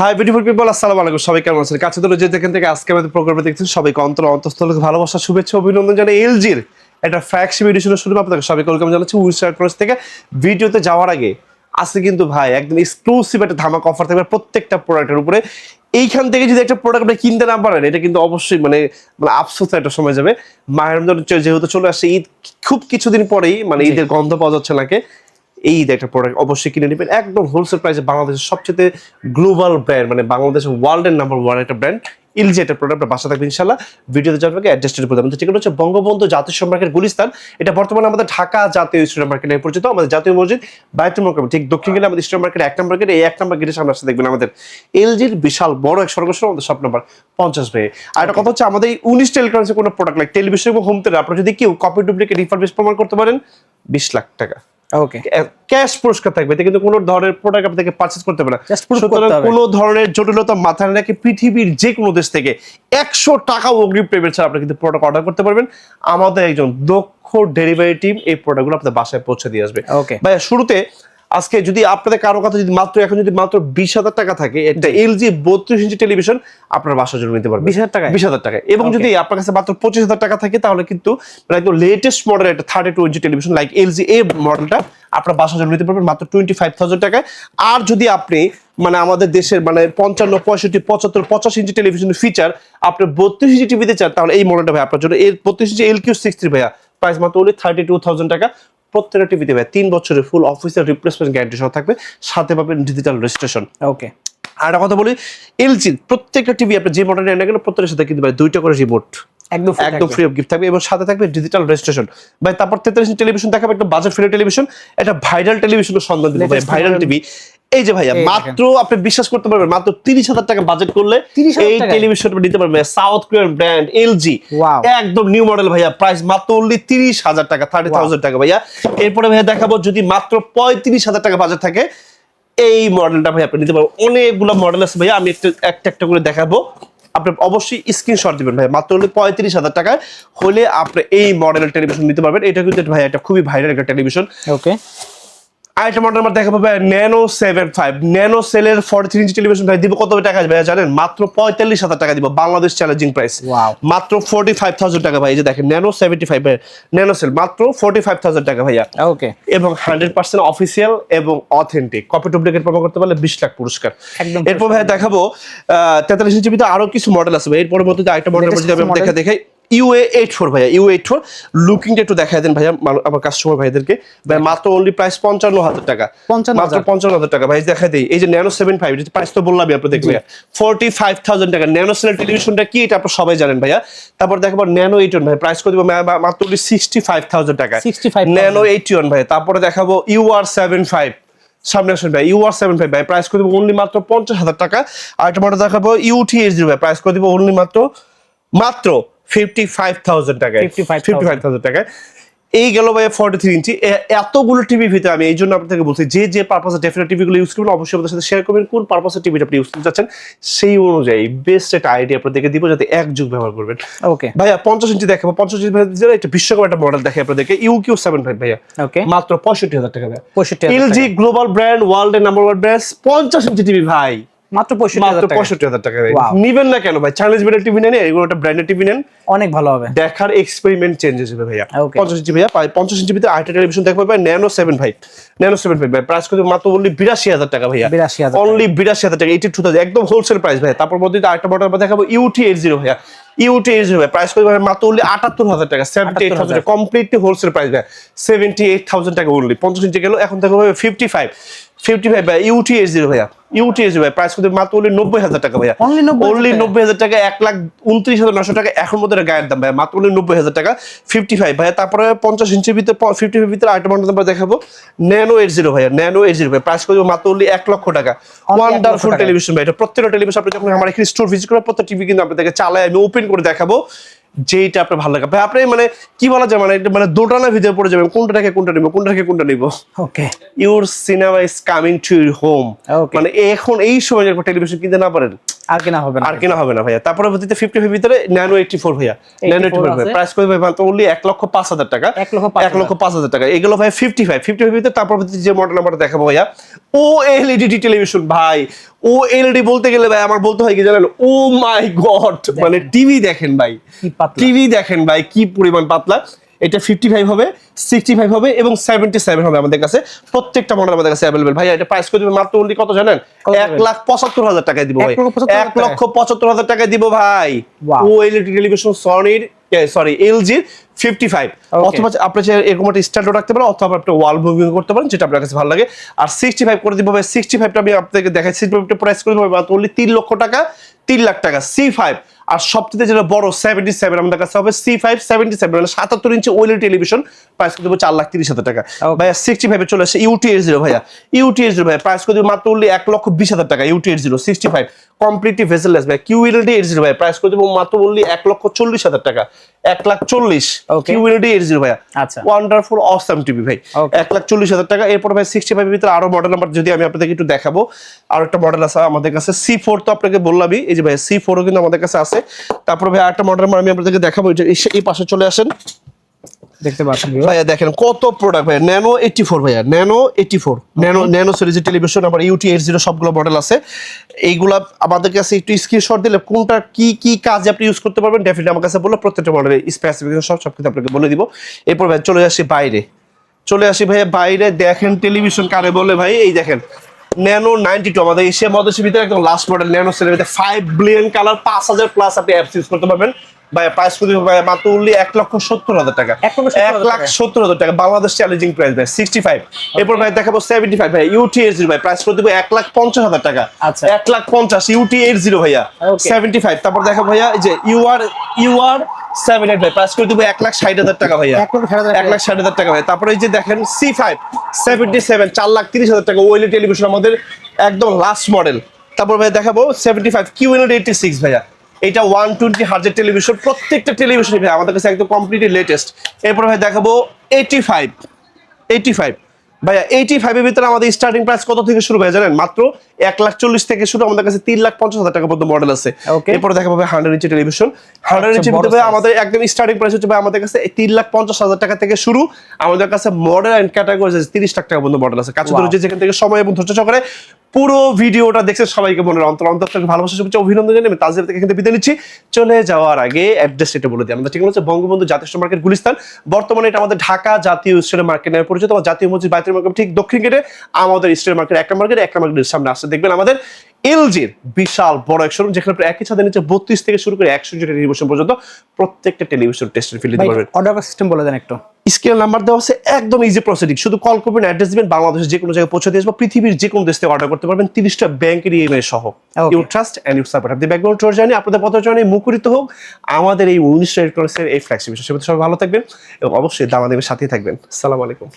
Hi beautiful people, আসসালামু আলাইকুম। সবাই কেমন আছেন? কাছে দূরে যে যেখান থেকে আজকে আমাদের প্রোগ্রামে দেখছেন সবাইকে অন্তঃস্থল থেকে ভালোবাসা, শুভেচ্ছা, অভিনন্দন জানাই। এলজির একটা ফ্ল্যাগশিপ এডিশনের শুরু আপনাদের সবাইকে ওয়েলকাম জানাচ্ছি উইসার ক্রস থেকে। ভিডিওতে যাওয়ার আগে আজকে কিন্তু ভাই একদম এক্সক্লুসিভ একটা ধামাকা অফার থাকবে প্রত্যেকটা প্রোডাক্টের উপরে। এইখান থেকে যদি একটা প্রোডাক্ট আপনি কিনতে না পারেন, এটা কিন্তু অবশ্যই মানে আফসোস একটা সময় যাবে। মাহের রমজান যেহেতু চলে আসছে, ঈদ খুব কিছুদিন পরেই, মানে ঈদের গন্ধ পাওয়া যাচ্ছে নাকি। এই একটা প্রোডাক্ট অবশ্যই কিনে নেবেন একদম হোলসেল প্রাইসে। বাংলাদেশের সবচেয়ে গ্লোবাল ব্র্যান্ড, মানে বাংলাদেশের ওয়ার্ল্ডের নাম্বার ওয়ান একটা ব্র্যান্ড এলজি একটা প্রোডাক্ট বাসা থাকবে ইনশাল্লাহ। ভিডিওতে যাওয়ার আগে অ্যাড্রেসটি বলে দেবেন। ঠিকানা হচ্ছে বঙ্গবন্ধু জাতীয় মার্কেট গুলিস্তান। এটা বর্তমানে আমাদের ঢাকা জাতীয় স্টেডিয়াম মার্কেট নামে পরিচিত। আমাদের জাতীয় মসজিদ বায়তুল মোকাররম ঠিক দক্ষিণ গেলে আমাদের স্টেডিয়াম মার্কেট 1 নম্বর গেট। এই 1 নম্বর গেটের সামনে আসতে দেখবেন আমাদের এলজির বিশাল বড় এক সর্বস্ব আমাদের শপ নাম্বার 50 ভাই। আর একটা কথা হচ্ছে, আমাদের এই 19 টেলিকমের কোনো প্রোডাক্ট লাইক টেলিভিশন এবং হোম থিয়েটার আপনারা যদি কেউ কপি ডুপ্লিকেট রিফারবিশ প্রমাণ করতে পারেন 20 লাখ টাকা ওকে ক্যাশ পুরস্কার থাকবে। এতে কিন্তু কোনো ধরনের প্রোডাক্ট আপনি থেকে পারচেজ করতে পারবেন না। Just proof সুতরাং করতে হবে। কোনো ধরনের জটিলতা মাথায় রেখে পৃথিবীর যে কোনো দেশ থেকে 100 টাকা অগ্রিম পেমেন্ট ছাড়া আপনি কিন্তু প্রোডাক্ট অর্ডার করতে পারবেন। আমাদের একজন দক্ষ ডেলিভারি টিম এই প্রোডাক্টগুলো আপনাদের বাসায় পৌঁছে দিয়ে আসবে। ওকে ভাই শুরুতে আজকে যদি আপনাদের কারো কথা যদি এখন যদি মাত্র 20,000 টাকা থাকে, একটা এলজি 32 ইঞ্চি টেলিভিশন আপনার বাসার জন্য নিতে পারবেন 20,000 টাকায় 20,000 টাকায়। এবং Okay. যদি আপনার কাছে মাত্র 25,000 টাকা থাকে, তাহলে কিন্তু একদম লেটেস্ট মডেল একটা 32 ইঞ্চি টেলিভিশন লাইক এলজি এ মডেলটা আপনার বাসার জন্য নিতে পারবেন মাত্র 25,000 টাকায়। আর যদি আপনি মানে আমাদের দেশের মানে 55, 65, 75, 85 ইঞ্চি টেলিভিশনের ফিচার আপনি 32 ইঞ্চি টিভিতে চান, তাহলে এই মডেলটা ভাই আপনার জন্য। এর 32 ইঞ্চি LQ63 ভাইয়া প্রাইস মাত্র only 32,000 টাকা। প্রত্যেকটা টিভিতে ভাই 3 বছরের ফুল অফিসিয়াল রিপ্লেসমেন্ট গ্যারান্টি সহ থাকবে, সাথে পাবেন ডিজিটাল রেজিস্ট্রেশন। ওকে আর একটা কথা বলি, এলজি প্রত্যেকটা টিভি আপনি যে মডেল নেন না কেন প্রত্যেকটার সাথে কিন্তু ভাই 2টা করে রিমোট একদম ফ্রি অফ গিফট থাকবে, এবং সাথে থাকবে ডিজিটাল রেজিস্ট্রেশন। ভাই তারপর 43 ইঞ্চি টেলিভিশন দেখাবে, একটা বাজেট ফ্রি টেলিভিশন, একটা ভাইরাল টেলিভিশনের সন্ধান দিবে ভাই, ভাইরাল টিভি। এই যে ভাইয়া মাত্র আপনি বিশ্বাস করতে পারবেন, মাত্র 30,000 টাকা বাজেট করলে 30,000 এই টাকায়? টেলিভিশনটা নিতে পারবেন। South Korean brand LG, Wow. একদম নিউ মডেল ভাইয়া, প্রাইস মাত্র only 30,000 টাকা, 30,000 টাকা ভাইয়া। এরপরে ভাইয়া দেখাবো যদি মাত্র 35,000 টাকা বাজেট থাকে, এই মডেলটা ভাই আপনি নিতে পারবেন। অনেকগুলো মডেল আছে ভাইয়া, আমি একটা করে দেখাবো। আপনি অবশ্যই স্ক্রিনশট দিবেন ভাই। মাত্র হলে 35,000 টাকায় হলে আপনি এই মডেলের টেলিভিশন নিতে পারবেন। এটা কিন্তু ভাই এটা খুবই ভাইরাল একটা টেলিভিশন। ওকে আরেকটা মডেল আমরা দেখাবো ভাই ন্যানো 75 ন্যানো সেলের 43 ইঞ্চি টেলিভিশন ভাই দিব কত টাকা ভাই জানেন? মাত্র 45,000 টাকা দিব, বাংলাদেশ চ্যালেঞ্জিং প্রাইস। Wow. মাত্র 45,000 টাকা ভাই। এই যে দেখেন ন্যানো 75 ভাই, ন্যানো সেল মাত্র 45,000 টাকা ভাইয়া। ওকে এবং 100% অফিসিয়াল এবং অথেন্টিক, কপি ডুপ্লিকেট প্রমাণ করতে পারলে 20 লাখ পুরস্কার। একদম এরপর ভাই দেখাবো 43 ইঞ্চি ভিতরে আরো কিছু মডেল আছে ভাই। এরপর মধ্যে আরেকটা মডেল যদি আমি Latest দেখাই UA84 ভাইয়া, UA84 লুকিংটা একটু দেখাই দেন ভাইয়া আমার কাস্টমার ভাইদেরকে। ভাই মাত্র অনলি প্রাইস 55,000 টাকা, 55,000 মাত্র 55,000 টাকা ভাই। দেখাই দেই এই যে ন্যানো 75, এটা প্রাইস তো বললামই আপনি দেখবেন 45,000 টাকা। ন্যানো সেল টেলিভিশনটা কি এটা আপনারা সবাই জানেন ভাইয়া। তারপর দেখাবো ন্যানো 81 ভাই, প্রাইস করে দিব মাত্র 65,000 টাকা 65,000 ন্যানো 81 ভাই। তারপরে দেখাবো UR75, সামনে আসেন ভাই UR75 ভাই, প্রাইস করে দিব অনলি মাত্র 50,000 টাকা। আর একটা মডেল দেখাবো UT80 ভাই, প্রাইস করে দিব অনলি মাত্র 55,000 টাকায়, 55,000 টাকায়। এই গেল ভাই 43 ইঞ্চি। এতগুলো টিভির ভিতরে আমি এই জন্য আপনাদেরকে বলছি, যে পারপাসে ডেফিনেট টিভিগুলো ইউজ করবেন অবশ্যই আমাদের সাথে শেয়ার করবেন কোন পারপাসে টিভিটা আপনি ইউজ করতে চাচ্ছেন, সেই অনুযায়ী বেস্ট একটা আইডিয়া আপনাদেরকে দিব যাতে এক যুগ ব্যবহার করবেন। ওকে ভাইয়া 50 ইঞ্চি দেখাবো। 50 ইঞ্চি ভাইয়া একটা বিশ্বকর্মা একটা মডেল দেখে আপনাদেরকে UQ75 ভাইয়া, ওকে মাত্র 65,000 টাকা ভাইয়া। 65,000 এলজি গ্লোবাল ব্র্যান্ড, ওয়ার্ল্ডের number one brand, 50 inch TV ভাই মাত্র মাত্র 65,000 টাকা ভাই। Wow. নিবেন না কেন ভাই? চ্যালেঞ্জ ব্র্যান্ডের টিভি নেন, এগুলো একটা ব্র্যান্ডের টিভি নেন, অনেক ভালো হবে। দেখার এক্সপেরিমেন্ট চেঞ্জ হবে ভাইয়া। Okay. 50 ইঞ্চি ভাইয়া, 50 ইঞ্চি ভিতরে আরেকটা টেলিভিশন দেখতে পাবেন ন্যানো 75, ন্যানো 75 ভাই, প্রাইস করে মাত্র অনলি 82,000 টাকা ভাইয়া। 82,000 টাকা। অনলি 82,000 টাকা, 82,000 একদম হোলসেল প্রাইস ভাই। তারপর মধ্যে আরেকটা মডেল আমরা দেখাবো UT80 ভাইয়া, UT80 ভাই, প্রাইস করে মাত্র অনলি 78,000 টাকা, 78,000 টাকা, কমপ্লিটলি হোলসেল প্রাইস ভাই, 78,000 টাকা অনলি। 50 ইঞ্চি গেল। এখন দেখো ভাই 55 ভাই UT80 ভাইয়া, UT80 ভাই, প্রাইস করে মাত্র অনলি 90,000 টাকা ভাইয়া। Only 90,000 অনলি 90,000 টাকা, 1,29,900 টাকা এখন মধ্যে গায়ের দাম ভাই, মাত্র অনলি 90,000 টাকা 55 ভাইয়া। তারপরে 50 ইঞ্চির ভিতরে 55 ভিতরে আরেকটা মডেল আমরা দেখাবো ন্যানো 80 ভাইয়া, ন্যানো 80 ভাই, প্রাইস করে মাত্র অনলি 1 লক্ষ টাকা। ওয়ান্ডারফুল টেলিভিশন ভাই, এটা প্রত্যেকটা টেলিভিশন আপনি যখন আমার এখানে স্টোর ভিজিট করবেন প্রত্যেক টিভি কিন্তু আপনাদেরকে চালায় আমি ওপেন করে দেখাবো যেটা আপনার ভালো লাগে ভাই। আপনি মানে কি বলা যায় মানে দোটানা ভিতরে পড়ে যাবেন, কোনটা থেকে কোনটা নিব, কোনটা থেকে কোনটা নিব। Okay your cinema is coming to your home. Okay. মানে এখন এই সময় একটা টেলিভিশন কিনতে না পারেন আর কেনা হবে না ভাইয়া। তারপরে পরবর্তীতে 55 ভিতরে ন্যানো 84 ভাইয়া, ন্যানো 84 ভাই প্রাইস কত ভাই? মাত্র only 1,05,000 টাকা, 1,05,000 টাকা। এগুলো ভাই 55 ভিতরে। তারপর পরবর্তীতে যে মডেল আমরা দেখাবো ভাইয়া, ও এলইডি টেলিভিশন ভাই। ও এলইডি বলতে গেলে ভাই আমার বলতে হয় কি জানেন, ও মাই গড, মানে টিভি দেখেন ভাই, টিভি দেখেন ভাই কি পরিমাণ পাতলা। এটা 55 হবে, 65 হবে এবং 77 হবে আমাদের কাছে। প্রত্যেকটা মডেল আমাদের কাছে अवेलेबल ভাই। এটা প্রাইস করে দিবেন মাত্র only কত জানেন? 1,75,000 টাকায় দিব ভাই, 1,75,000 টাকায় দিব ভাই। ও এলইডি টেলিভিশন এলজির 55। অথবা আপনি এরকম একটা স্ট্যান্ডও রাখতে পারেন, অথবা আপনি ওয়াল মুভিং করতে পারেন, যেটা আপনার কাছে ভালো লাগে। আর 65 করে দিব ভাই। 65টা আমি আপনাকে দেখাই, 65টা প্রাইস করে দিব মাত্র only 3 লক্ষ টাকা, 3 লাখ টাকা C5। আর সবচেয়ে যেটা বড় 77 আমাদের কাছে হবে C5 77, মানে 77 ইঞ্চি ওএলইডি টেলিভিশন, প্রাইস করে দেবো 4,30,000 টাকা ভাইয়া। 65 চলে আসে UT80 ভাইয়া, UT80 ভাইয়া প্রাইস করে দেবো মাত্র only 1,20,000 টাকা। UT80 65 কমপ্লিটলি ভেসেললেস ভাই। QLED80 ভাইয়া প্রাইস করে দেবো মাত্র only 1,40,000 টাকা, 1,40,000 QLED80 ভাইয়া। আচ্ছা, ওয়ান্ডারফুল অসাম টিভি ভাই, 1,40,000 টাকা। এরপর ভাই 65 এর ভিতরে আরো মডেল নাম্বার যদি আমি আপনাদেরকে একটু দেখাবো, আর একটা মডেল আছে আমাদের কাছে C4, তো আপনাকে বললামই, এই যে ভাই C4 ও কিন্তু আমাদের কাছে আছে। তারপর ভাই আরেকটা মডেল নাম্বার আমি আপনাদেরকে দেখাবো, এই পাশে চলে আসেন, দেখতে পাচ্ছেন ভাইয়া। দেখেন কত প্রোডাক্ট ভাইয়া, ন্যানো 84 ভাইয়া, ন্যানো 84, ন্যানো সিরিজের টেলিভিশন, আবার UT80 সবগুলো মডেল আছে। এইগুলা আমাদের কাছে একটু স্ক্রিনশট দিলে কোনটা কি কি কাজে আপনি ইউজ করতে পারবেন ডেফিনেটলি আমার কাছে বললে প্রত্যেকটা মডেলের স্পেসিফিকেশন সব কিছু আপনাকে বলে দিব। এরপর ভাই চলে আসি ভাইয়া বাইরে। দেখেন টেলিভিশন কারে বলে ভাই, এই দেখেন ন্যানো 92 আমাদের এশিয়া মহাদেশের ভিতরে একদম লাস্ট মডেল ন্যানো সেলের ভিতরে 5 বিলিয়ন কালার, 5,000 প্লাস আপনি অ্যাপস ইউজ করতে পারবেন ভাই। প্রাইস করে দিব ভাই মাত্র only 1,70,000 টাকা, 1,70,000 টাকা বাংলাদেশ চ্যালেঞ্জিং প্রাইস ভাই। 65 এরপর ভাই দেখাবো 75 ভাই, UT80 ভাই প্রাইস করে দিব 1,50,000 টাকা, 1,50,000 UT80 ভাইয়া 75। তারপর দেখাবো ভাইয়া এই যে UR 78 ভাই প্রাইস করে দিব 1,60,000 টাকা ভাইয়া, 1,60,000 টাকা ভাই। তারপরে এই যে দেখেন C5 77, 4,30,000 টাকা ওএলইডি টেলিভিশন আমাদের একদম লাস্ট মডেল। তারপর ভাই দেখাবো 75 QLED86 ভাইয়া, এটা 120 হার্জের টেলিভিশন, প্রত্যেকটা টেলিভিশন ভাই আমাদের কাছে একদম কমপ্লিটলি লেটেস্ট। এরপর ভাই দেখাবো 85 ভাইয়া। 85 এর ভিতরে আমাদের স্টার্টিং প্রাইস কত থেকে শুরু ভাই জানেন? মাত্র 1,40,000 থেকে শুরু, আমাদের কাছে 3,50,000 টাকা পর্যন্ত মডেল আছে। এরপর দেখাবো ভাই 100 ইঞ্চি টেলিভিশন, 100 ইঞ্চির ভিতরে আমাদের একদম স্টার্টিং প্রাইস হচ্ছে ভাই আমাদের কাছে 3,50,000 টাকা থেকে শুরু। আমাদের কাছে মডেল এন্ড ক্যাটাগরি 30 লাখ টাকা পর্যন্ত মডেল আছে। কাছে ধরে যেখান থেকে সময় এবং ধৈর্য সহকারে পুরো ভিডিওটা দেখছেন সবাইকে মনের অন্তর থেকে ভালোবাসা শুভেচ্ছা অভিনন্দন জানিয়ে আমি তাজের থেকে এখান থেকে বিদায় নিচ্ছি। চলে যাওয়ার আগে অ্যাড্রেস এটা বলে দিই, আমাদের ঠিকানা হচ্ছে বঙ্গবন্ধু জাতীয় মার্কেট গুলিস্তান। বর্তমানে এটা আমাদের ঢাকা জাতীয় স্টেডিয়াম মার্কেট নামে পরিচিত। জাতীয় মসজিদ বাইতুল মার্কেট ঠিক দক্ষিণ গেটে আমাদের স্টেডিয়াম মার্কেট একটা মার্কেটের সামনে আসতে দেখবেন আমাদের এলজির বিশাল বড় এক শোরুম, যেখানে একই ছাদের নিচে 32 থেকে শুরু করে 100 টেলিভিশন পর্যন্ত প্রত্যেকটা টেলিভিশন টেস্টের ফিল্ড দিতে পারবেন। অর্ডার সিস্টেম বলে দেন একটু। স্ক্রিন নাম্বার দেওয়া আছে, একদম ইজি প্রসিডিং, শুধু কল করবেন, অ্যাড্রেস দিবেন, বাংলাদেশের যে কোনো জায়গায় পৌঁছে দিয়ে আসবো, পৃথিবীর যে কোনো দেশ থেকে অর্ডার করতে পারবেন 30টা ব্যাংকের ইএমআই সহ। You trust and you support আপনি ব্যাকগ্রাউন্ড টোর জানি আপনাদের পথ জানি মুখরিত হোক আমাদের এই উইনস্টার ইলেকট্রনিক্সের এই ফ্ল্যাগশিপ। সবাই ভালো থাকবেন এবং অবশ্যই দামাদামের সাথেই থাকবেন। আসসালামু আলাইকুম।